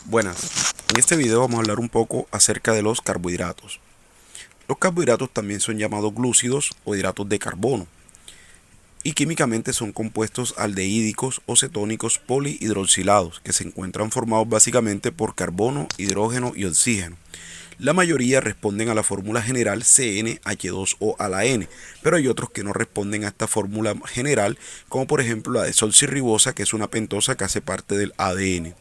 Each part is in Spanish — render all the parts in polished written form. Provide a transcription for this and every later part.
Buenas, en este video vamos a hablar un poco acerca de los carbohidratos. Los carbohidratos también son llamados glúcidos o hidratos de carbono y químicamente son compuestos aldehídicos o cetónicos polihidroxilados que se encuentran formados básicamente por carbono, hidrógeno y oxígeno. La mayoría responden a la fórmula general CnH2O a la N, pero hay otros que no responden a esta fórmula general, como por ejemplo la desoxirribosa, que es una pentosa que hace parte del ADN.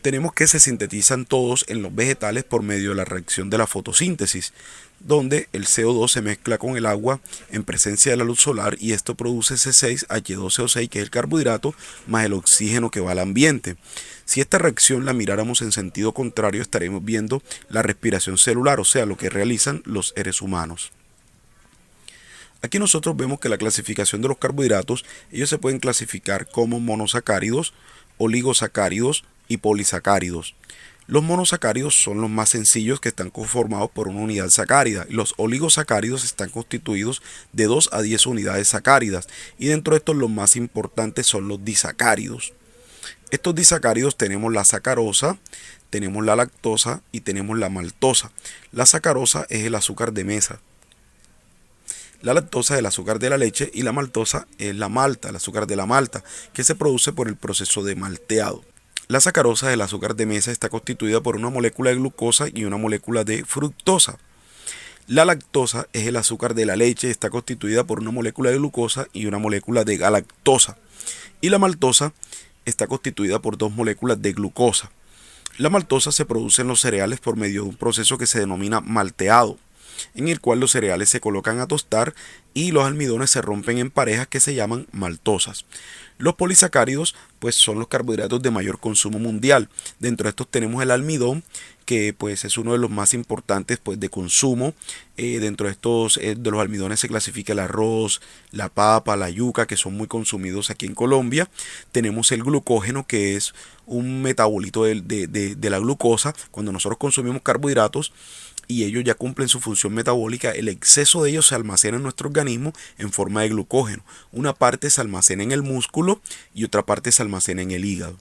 Tenemos que se sintetizan todos en los vegetales por medio de la reacción de la fotosíntesis, donde el CO2 se mezcla con el agua en presencia de la luz solar y esto produce C6H12O6, que es el carbohidrato, más el oxígeno que va al ambiente. Si esta reacción la miráramos en sentido contrario, estaremos viendo la respiración celular, o sea, lo que realizan los seres humanos. Aquí nosotros vemos que la clasificación de los carbohidratos, ellos se pueden clasificar como monosacáridos, oligosacáridos y polisacáridos. Los monosacáridos son los más sencillos, que están conformados por una unidad sacárida. Los oligosacáridos están constituidos de 2 a 10 unidades sacáridas y dentro de estos los más importantes son los disacáridos. Estos disacáridos tenemos la sacarosa, tenemos la lactosa y tenemos la maltosa. La sacarosa es el azúcar de mesa. La lactosa es el azúcar de la leche y la maltosa es la malta, el azúcar de la malta, que se produce por el proceso de malteado. La sacarosa del azúcar de mesa está constituida por una molécula de glucosa y una molécula de fructosa. La lactosa es el azúcar de la leche, está constituida por una molécula de glucosa y una molécula de galactosa. Y la maltosa está constituida por 2 moléculas de glucosa. La maltosa se produce en los cereales por medio de un proceso que se denomina malteado, en el cual los cereales se colocan a tostar y los almidones se rompen en parejas que se llaman maltosas. Los polisacáridos pues son los carbohidratos de mayor consumo mundial. Dentro de estos tenemos el almidón, que pues es uno de los más importantes pues de consumo. Dentro de estos de los almidones se clasifica el arroz, la papa, la yuca, que son muy consumidos aquí en Colombia. Tenemos el glucógeno, que es un metabolito de la glucosa. Cuando nosotros consumimos carbohidratos y ellos ya cumplen su función metabólica, el exceso de ellos se almacena en nuestro organismo en forma de glucógeno. Una parte se almacena en el músculo y otra parte se almacena en el hígado.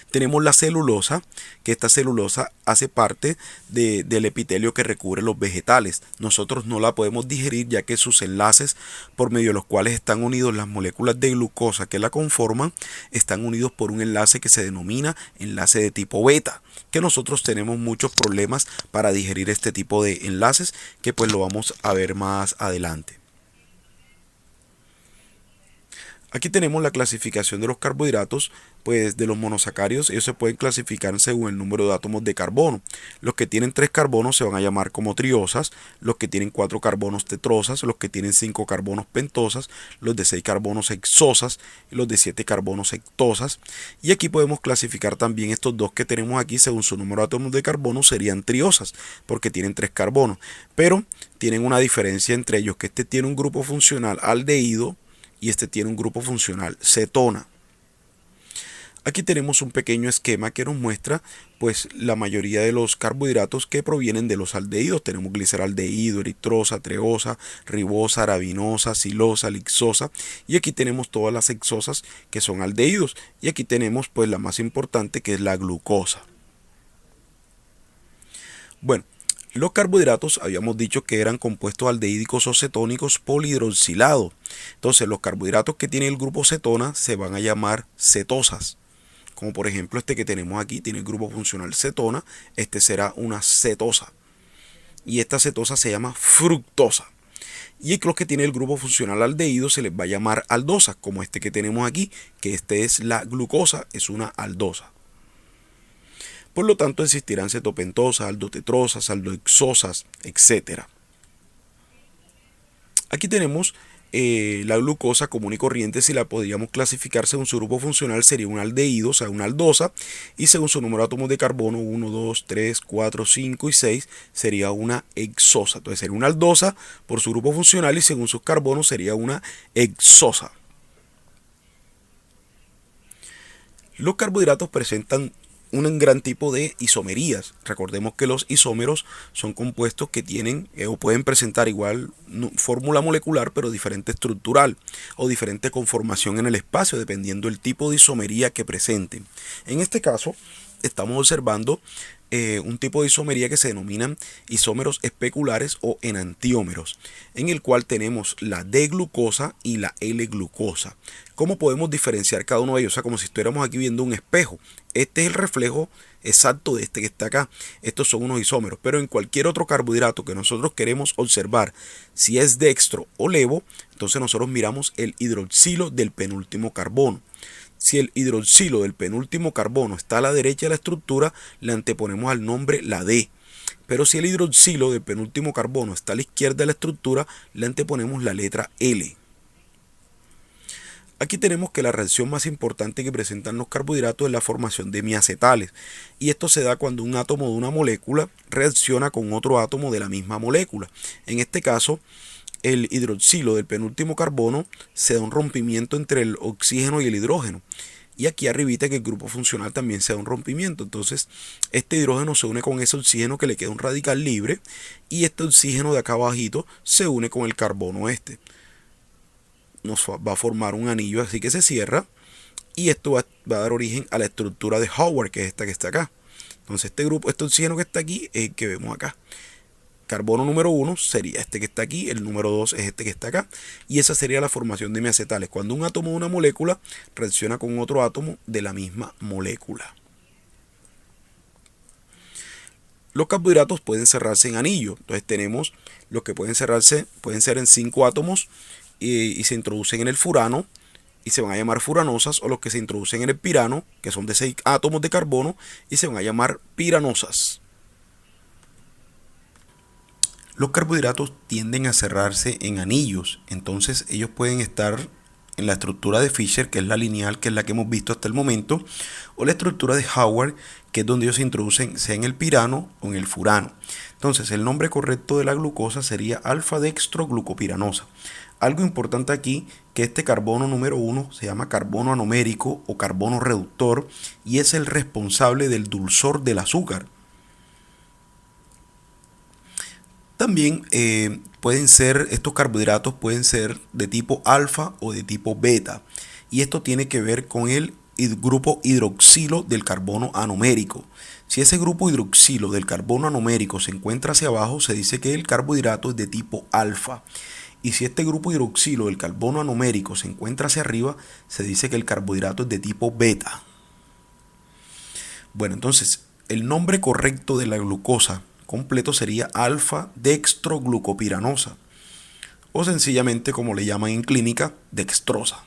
Tenemos la celulosa, que esta celulosa hace parte del epitelio que recubre los vegetales. Nosotros no la podemos digerir, ya que sus enlaces por medio de los cuales están unidos las moléculas de glucosa que la conforman, están unidos por un enlace que se denomina enlace de tipo beta, que nosotros tenemos muchos problemas para digerir este tipo de enlaces, que pues lo vamos a ver más adelante. Aquí tenemos la clasificación de los carbohidratos, pues de los monosacáridos. Ellos se pueden clasificar según el número de átomos de carbono. Los que tienen 3 carbonos se van a llamar como triosas, los que tienen 4 carbonos tetrosas, los que tienen 5 carbonos pentosas, los de 6 carbonos hexosas y los de 7 carbonos hectosas. Y aquí podemos clasificar también estos dos que tenemos aquí según su número de átomos de carbono, serían triosas, porque tienen 3 carbonos, pero tienen una diferencia entre ellos, que este tiene un grupo funcional aldehído y este tiene un grupo funcional cetona. Aquí tenemos un pequeño esquema que nos muestra pues la mayoría de los carbohidratos que provienen de los aldehídos. Tenemos gliceraldehído, eritrosa, treosa, ribosa, arabinosa, silosa, lixosa, y aquí tenemos todas las hexosas que son aldehídos, y aquí tenemos pues la más importante, que es la glucosa. Bueno, los carbohidratos habíamos dicho que eran compuestos aldehídicos o cetónicos polihidroxilados. Entonces los carbohidratos que tiene el grupo cetona se van a llamar cetosas. Como por ejemplo este que tenemos aquí, tiene el grupo funcional cetona, este será una cetosa. Y esta cetosa se llama fructosa. Y los que tiene el grupo funcional aldehído se les va a llamar aldosas, como este que tenemos aquí, que este es la glucosa, es una aldosa. Por lo tanto, existirán cetopentosas, aldotetrosas, aldohexosas, etc. Aquí tenemos la glucosa común y corriente. Si la podríamos clasificar según su grupo funcional, sería un aldehído, o sea, una aldosa, y según su número de átomos de carbono, 1, 2, 3, 4, 5 y 6, sería una hexosa. Entonces sería una aldosa por su grupo funcional y según sus carbonos sería una hexosa. Los carbohidratos presentan un gran tipo de isomerías. Recordemos que los isómeros son compuestos que tienen o pueden presentar igual fórmula molecular, pero diferente estructural o diferente conformación en el espacio, dependiendo del tipo de isomería que presenten. En este caso, estamos observando un tipo de isomería que se denominan isómeros especulares o enantiómeros, en el cual tenemos la D-glucosa y la L-glucosa. ¿Cómo podemos diferenciar cada uno de ellos? O sea, como si estuviéramos aquí viendo un espejo. Este es el reflejo exacto de este que está acá. Estos son unos isómeros, pero en cualquier otro carbohidrato que nosotros queremos observar si es dextro o levo, entonces nosotros miramos el hidroxilo del penúltimo carbono. Si el hidroxilo del penúltimo carbono está a la derecha de la estructura, le anteponemos al nombre la D. Pero si el hidroxilo del penúltimo carbono está a la izquierda de la estructura, le anteponemos la letra L. Aquí tenemos que la reacción más importante que presentan los carbohidratos es la formación de miacetales. Y esto se da cuando un átomo de una molécula reacciona con otro átomo de la misma molécula. En este caso, el hidroxilo del penúltimo carbono se da un rompimiento entre el oxígeno y el hidrógeno. Y aquí arribita que el grupo funcional también se da un rompimiento. Entonces este hidrógeno se une con ese oxígeno que le queda un radical libre. Y este oxígeno de acá abajito se une con el carbono este. Nos va a formar un anillo así que se cierra. Y esto va a dar origen a la estructura de Howard, que es esta que está acá. Entonces este oxígeno que está aquí es el que vemos acá. Carbono número 1 sería este que está aquí, el número 2 es este que está acá, y esa sería la formación de miacetales, cuando un átomo de una molécula reacciona con otro átomo de la misma molécula. Los carbohidratos pueden cerrarse en anillo, entonces tenemos los que pueden cerrarse, pueden ser en 5 átomos y se introducen en el furano y se van a llamar furanosas, o los que se introducen en el pirano, que son de 6 átomos de carbono y se van a llamar piranosas. Los carbohidratos tienden a cerrarse en anillos, entonces ellos pueden estar en la estructura de Fischer, que es la lineal, que es la que hemos visto hasta el momento, o la estructura de Howard, que es donde ellos se introducen sea en el pirano o en el furano. Entonces el nombre correcto de la glucosa sería alfa-dextroglucopiranosa. Algo importante aquí, que este carbono número 1 se llama carbono anomérico o carbono reductor y es el responsable del dulzor del azúcar. También estos carbohidratos pueden ser de tipo alfa o de tipo beta. Y esto tiene que ver con el grupo hidroxilo del carbono anomérico. Si ese grupo hidroxilo del carbono anomérico se encuentra hacia abajo, se dice que el carbohidrato es de tipo alfa. Y si este grupo hidroxilo del carbono anomérico se encuentra hacia arriba, se dice que el carbohidrato es de tipo beta. Bueno, entonces, el nombre correcto de la glucosa completo sería alfa-dextroglucopiranosa, o sencillamente, como le llaman en clínica, dextrosa.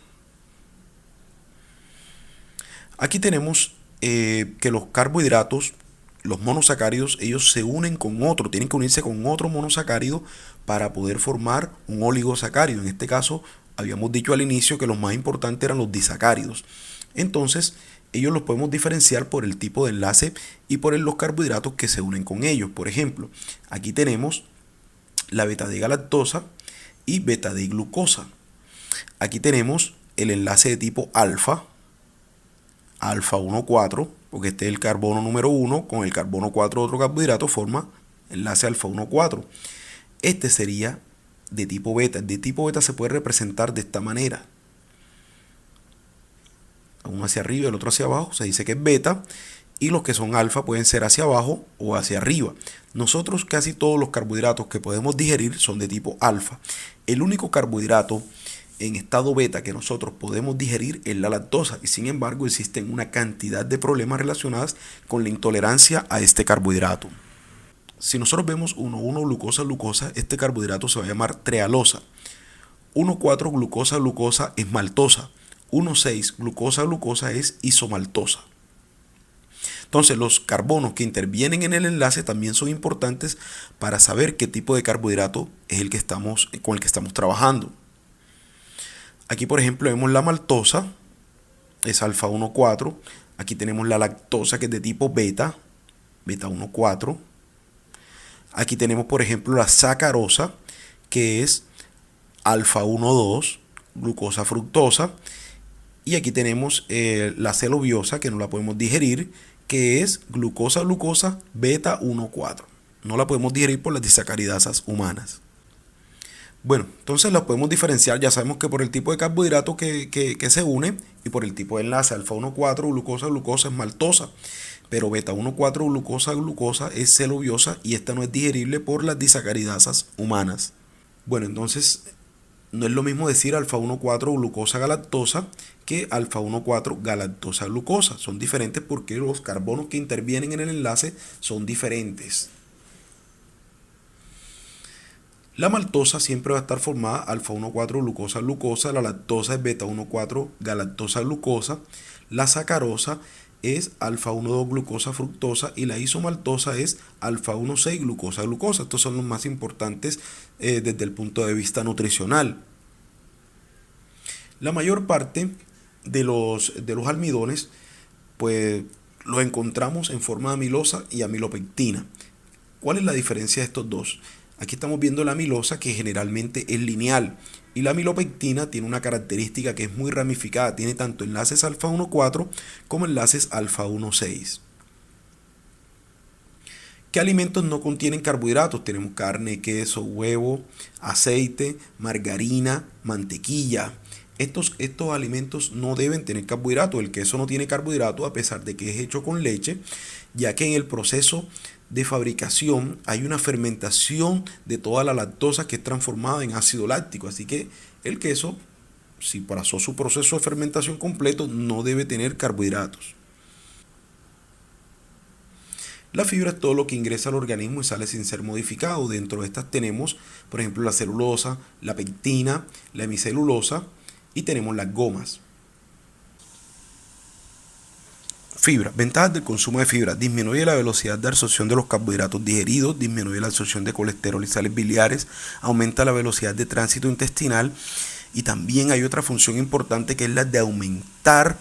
Aquí tenemos que los carbohidratos, los monosacáridos, ellos se unen con otro, tienen que unirse con otro monosacárido para poder formar un oligosacárido. En este caso, habíamos dicho al inicio que los más importantes eran los disacáridos. Entonces, ellos los podemos diferenciar por el tipo de enlace y por los carbohidratos que se unen con ellos. Por ejemplo, aquí tenemos la beta-D-galactosa y beta-D-glucosa. Aquí tenemos el enlace de tipo alfa, alfa 1,4, porque este es el carbono número 1 con el carbono 4 de otro carbohidrato, forma enlace alfa 1,4. Este sería de tipo beta. El de tipo beta se puede representar de esta manera. Uno hacia arriba y el otro hacia abajo, se dice que es beta, y los que son alfa pueden ser hacia abajo o hacia arriba. Nosotros casi todos los carbohidratos que podemos digerir son de tipo alfa. El único carbohidrato en estado beta que nosotros podemos digerir es la lactosa, y sin embargo existen una cantidad de problemas relacionados con la intolerancia a este carbohidrato. Si nosotros vemos 1,1 glucosa, este carbohidrato se va a llamar trealosa. 1,4 glucosa es maltosa. 1,6 glucosa es isomaltosa. Entonces los carbonos que intervienen en el enlace también son importantes para saber qué tipo de carbohidrato es con el que estamos trabajando. Aquí por ejemplo vemos la maltosa, es alfa 1,4. Aquí tenemos la lactosa, que es de tipo beta, beta 1,4. Aquí tenemos por ejemplo la sacarosa, que es alfa 1,2, glucosa fructosa. Y aquí tenemos la celobiosa, que no la podemos digerir, que es glucosa beta 1,4. No la podemos digerir por las disacaridasas humanas. Bueno, entonces la podemos diferenciar. Ya sabemos que por el tipo de carbohidrato que se une y por el tipo de enlace alfa 1,4 glucosa es maltosa. pero beta 1,4 glucosa es celobiosa y esta no es digerible por las disacaridasas humanas. Bueno, entonces no es lo mismo decir alfa 1,4 glucosa galactosa que alfa 1,4 galactosa glucosa. Son diferentes porque los carbonos que intervienen en el enlace son diferentes. La maltosa siempre va a estar formada alfa 1,4 glucosa glucosa, la lactosa es beta 1,4 galactosa glucosa, la sacarosa es alfa 1,2 glucosa fructosa y la isomaltosa es alfa 1,6 glucosa glucosa. Estos son los más importantes desde el punto de vista nutricional. La mayor parte de los almidones pues los encontramos en forma de amilosa y amilopectina. ¿Cuál es la diferencia de estos dos? Aquí estamos viendo la amilosa, que generalmente es lineal, y la amilopectina tiene una característica que es muy ramificada, tiene tanto enlaces alfa 1,4 como enlaces alfa 1,6. ¿Qué alimentos no contienen carbohidratos? Tenemos carne, queso, huevo, aceite, margarina, mantequilla. Estos alimentos no deben tener carbohidratos. El queso no tiene carbohidratos a pesar de que es hecho con leche, ya que en el proceso de fabricación hay una fermentación de toda la lactosa que es transformada en ácido láctico. Así que el queso, si pasó su proceso de fermentación completo, no debe tener carbohidratos. La fibra es todo lo que ingresa al organismo y sale sin ser modificado. Dentro de estas tenemos, por ejemplo, la celulosa, la pectina, la hemicelulosa y tenemos las gomas. Fibra. Ventajas del consumo de fibra. Disminuye la velocidad de absorción de los carbohidratos digeridos, disminuye la absorción de colesterol y sales biliares, aumenta la velocidad de tránsito intestinal y también hay otra función importante que es la de aumentar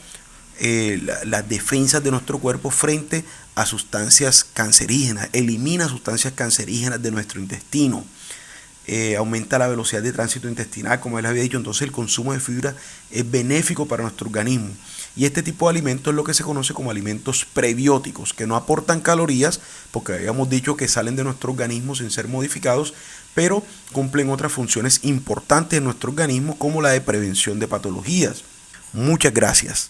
las defensas de nuestro cuerpo frente a sustancias cancerígenas. Elimina sustancias cancerígenas de nuestro intestino. Aumenta la velocidad de tránsito intestinal, como les había dicho. Entonces el consumo de fibra es benéfico para nuestro organismo. Y este tipo de alimentos es lo que se conoce como alimentos prebióticos, que no aportan calorías, porque habíamos dicho que salen de nuestro organismo sin ser modificados, pero cumplen otras funciones importantes en nuestro organismo, como la de prevención de patologías. Muchas gracias.